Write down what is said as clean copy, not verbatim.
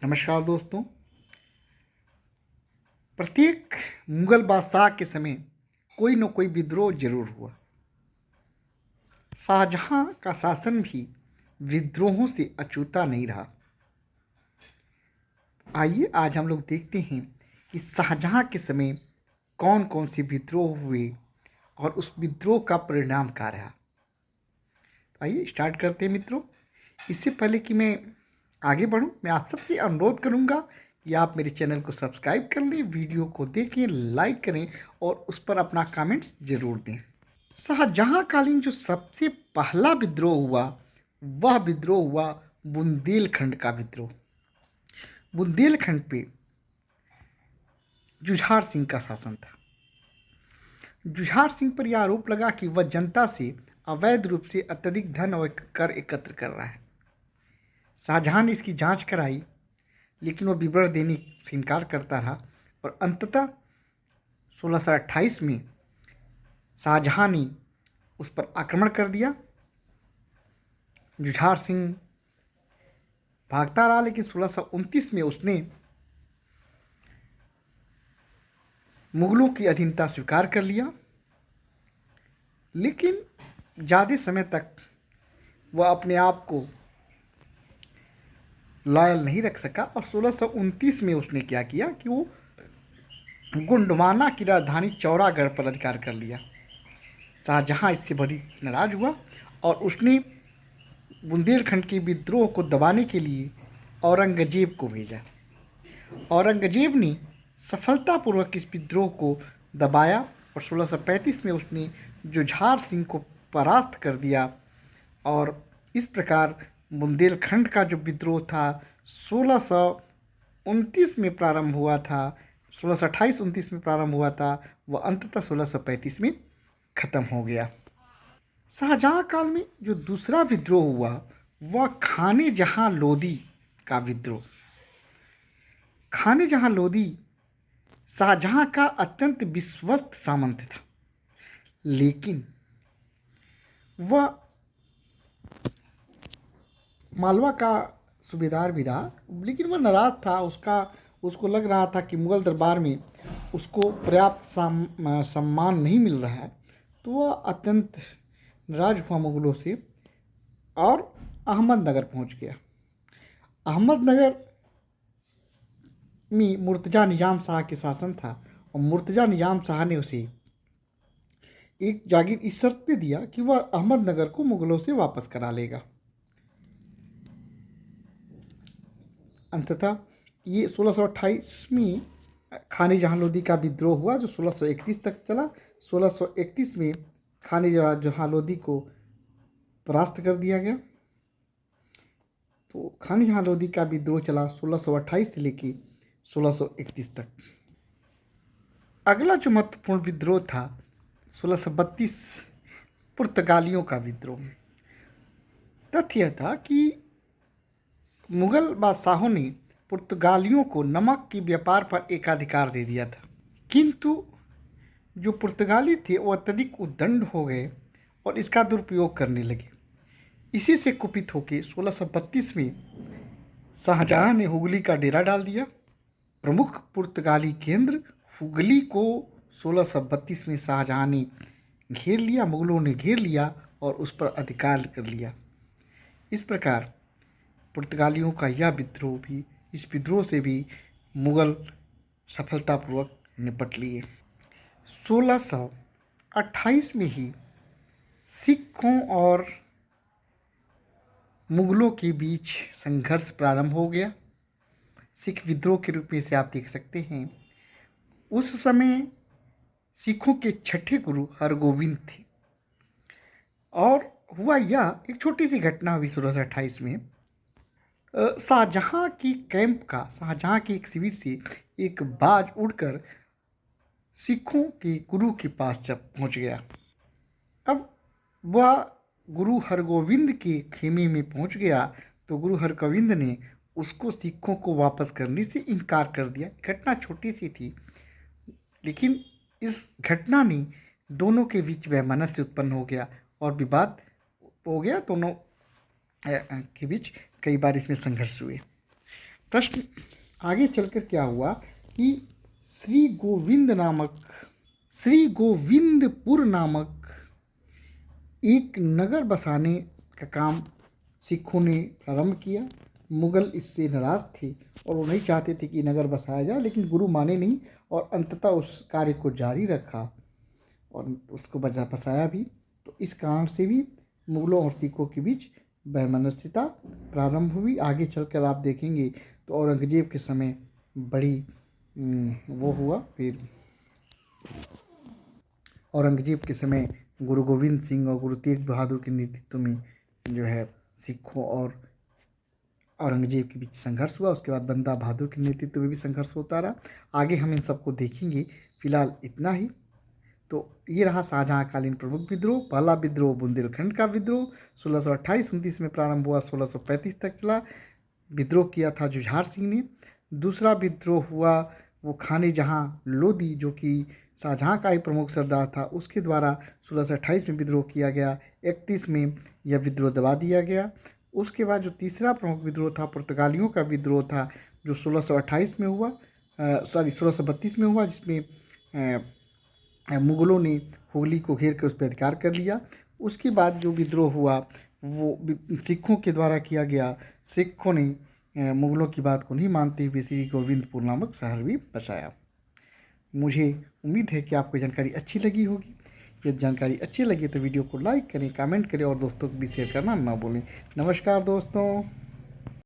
नमस्कार दोस्तों। प्रत्येक मुगल बादशाह के समय कोई न कोई विद्रोह जरूर हुआ। शाहजहां का शासन भी विद्रोहों से अछूता नहीं रहा। आइए आज हम लोग देखते हैं कि शाहजहां के समय कौन कौन से विद्रोह हुए और उस विद्रोह का परिणाम क्या रहा। तो आइए स्टार्ट करते हैं मित्रों। इससे पहले कि मैं आगे बढ़ूं, मैं आप सबसे अनुरोध करूंगा कि आप मेरे चैनल को सब्सक्राइब कर लें, वीडियो को देखें, लाइक करें और उस पर अपना कमेंट्स जरूर दें। शाहजहां कालीन जो सबसे पहला विद्रोह हुआ वह विद्रोह हुआ बुंदेलखंड का विद्रोह। बुंदेलखंड पे जुझार सिंह का शासन था। जुझार सिंह पर यह आरोप लगा कि वह जनता से अवैध रूप से अत्यधिक धन और कर एकत्र कर रहा है। शाहजहां ने इसकी जांच कराई, लेकिन वह विवरण देने से इनकार करता रहा और अंततः 1628 में शाहजहां ने उस पर आक्रमण कर दिया। जुझार सिंह भागता रहा, लेकिन 1629 में उसने मुगलों की अधीनता स्वीकार कर लिया, लेकिन ज़्यादा समय तक वह अपने आप को लॉयल नहीं रख सका और 1629 में उसने क्या किया कि वो गोंडवाना की राजधानी चौरागढ़ पर अधिकार कर लिया। शाहजहां इससे बड़ी नाराज हुआ और उसने बुंदेलखंड के विद्रोह को दबाने के लिए औरंगजेब को भेजा। औरंगजेब ने सफलतापूर्वक इस विद्रोह को दबाया और 1635 में उसने जुझार सिंह को परास्त कर दिया और इस प्रकार बुंदेलखंड का जो विद्रोह था 1629 में प्रारंभ हुआ था, 1628-29 में प्रारंभ हुआ था, वह अंततः 1635 में ख़त्म हो गया। शाहजहां काल में जो दूसरा विद्रोह हुआ वह खाने जहां लोदी का विद्रोह। खाने जहां लोदी शाहजहां का अत्यंत विश्वस्त सामंत था, लेकिन वह मालवा का सूबेदार भी रहा, लेकिन वह नाराज था। उसको लग रहा था कि मुगल दरबार में उसको पर्याप्त सम्मान नहीं मिल रहा है, तो वह अत्यंत नाराज हुआ मुगलों से और अहमदनगर पहुंच गया। अहमदनगर में मुर्तज़ा निज़ाम शाह के शासन था और मुर्तज़ा निज़ाम शाह ने उसे एक जागीर इस शर्त पे दिया कि वह अहमदनगर को मुगलों से वापस करा लेगा। अंततः ये 1628 में खाने जहां लोदी का विद्रोह हुआ जो 1631 तक चला। 1631 में खाने जहां लोदी को परास्त कर दिया गया। तो खाने जहां लोदी का विद्रोह चला 1628 से लेकर 1631 तक। अगला जो महत्वपूर्ण विद्रोह था 1632 पुर्तगालियों का विद्रोह। तथ्य था कि मुगल बादशाहों ने पुर्तगालियों को नमक के व्यापार पर एकाधिकार दे दिया था, किंतु जो पुर्तगाली थे वो अत्यधिक उद्दंड हो गए और इसका दुरुपयोग करने लगे। इसी से कुपित होकर 1632 में शाहजहां ने हुगली का डेरा डाल दिया। प्रमुख पुर्तगाली केंद्र हुगली को 1632 में शाहजहां ने घेर लिया, मुगलों ने घेर लिया और उस पर अधिकार कर लिया। इस प्रकार पुर्तगालियों का यह विद्रोह भी, इस विद्रोह से भी मुगल सफलतापूर्वक निपट लिए। 1628 में ही सिखों और मुगलों के बीच संघर्ष प्रारंभ हो गया। सिख विद्रोह के रूप में इसे आप देख सकते हैं। उस समय सिखों के छठे गुरु हरगोविंद थे और हुआ यह, एक छोटी सी घटना हुई 1628 में। शाहजहां की कैंप का, शाहजहां के एक शिविर से एक बाज उड़कर सिखों के गुरु के पास जब पहुंच गया। अब वह गुरु हरगोविंद के खेमे में पहुंच गया तो गुरु हरगोविंद ने उसको सिखों को वापस करने से इनकार कर दिया। घटना छोटी सी थी, लेकिन इस घटना ने दोनों के बीच वैमनस्य उत्पन्न हो गया और विवाद हो गया। दोनों के बीच कई बार इसमें संघर्ष हुए। प्रश्न आगे चलकर क्या हुआ कि श्री गोविंदपुर नामक एक नगर बसाने का काम सिखों ने प्रारंभ किया। मुगल इससे नाराज़ थे और वो नहीं चाहते थे कि नगर बसाया जाए, लेकिन गुरु माने नहीं और अंततः उस कार्य को जारी रखा और उसको बसाया भी। तो इस कारण से भी मुगलों और सिखों के बीच वैमनस्यता प्रारंभ हुई। आगे चलकर आप देखेंगे तो औरंगजेब के समय बड़ी वो हुआ। फिर औरंगजेब के समय गुरु गोविंद सिंह और गुरु तेग बहादुर के नेतृत्व में जो है सिखों और औरंगजेब के बीच संघर्ष हुआ। उसके बाद बंदा बहादुर के नेतृत्व में भी संघर्ष होता रहा। आगे हम इन सबको देखेंगे। फिलहाल इतना ही। तो ये रहा शाहजहाँकालीन प्रमुख विद्रोह। पहला विद्रोह बुंदेलखंड का विद्रोह 1628-29 में प्रारंभ हुआ, 1635 तक चला। विद्रोह किया था जुझार सिंह ने। दूसरा विद्रोह हुआ वो खाने जहाँ लोदी, जो कि शाहजहाँ का ही प्रमुख सरदार था, उसके द्वारा 1628 में विद्रोह किया गया। 31 में यह विद्रोह दबा दिया गया। उसके बाद जो तीसरा प्रमुख विद्रोह था पुर्तगालियों का विद्रोह था, जो 1628 में हुआ, 1632 में हुआ, जिसमें मुगलों ने हुगली को घेर कर उस पर अधिकार कर लिया। उसके बाद जो विद्रोह हुआ वो सिखों के द्वारा किया गया। सिखों ने मुगलों की बात को नहीं मानते हुए श्री गोविंदपुर नामक शहर भी बसाया। मुझे उम्मीद है कि आपको जानकारी अच्छी लगी होगी। यदि जानकारी अच्छी लगी तो वीडियो को लाइक करें, कमेंट करें और दोस्तों को भी शेयर करना ना भूलें। नमस्कार दोस्तों।